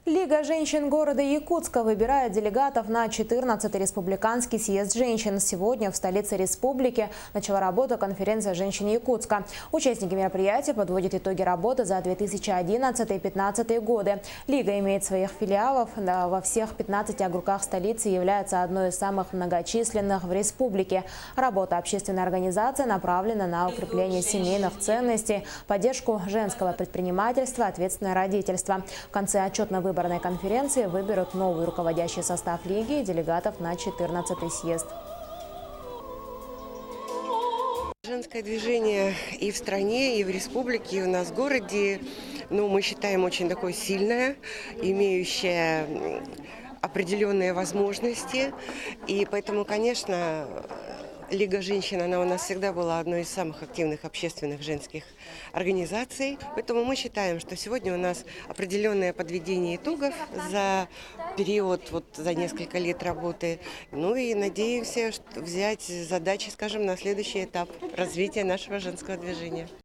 Лига женщин города Якутска выбирает делегатов на 14-й республиканский съезд женщин. Сегодня в столице республики начала работа конференция женщин Якутска. Участники мероприятия подводят итоги работы за 2011-2015 годы. Лига имеет своих филиалов во всех 15 округах столицы и является одной из самых многочисленных в республике. Работа общественной организации направлена на укрепление семейных ценностей, поддержку женского предпринимательства, ответственное родительство. В конце отчетно-выборной конференции выберут новый руководящий состав Лиги и делегатов на 14-й съезд. Женское движение и в стране, и в республике, и у нас в городе, мы считаем, очень такое сильное, имеющее определенные возможности. И поэтому, конечно, Лига женщин, она у нас всегда была одной из самых активных общественных женских организаций. Поэтому мы считаем, что сегодня у нас определенное подведение итогов за период, за несколько лет работы. И надеемся взять задачи, скажем, на следующий этап развития нашего женского движения.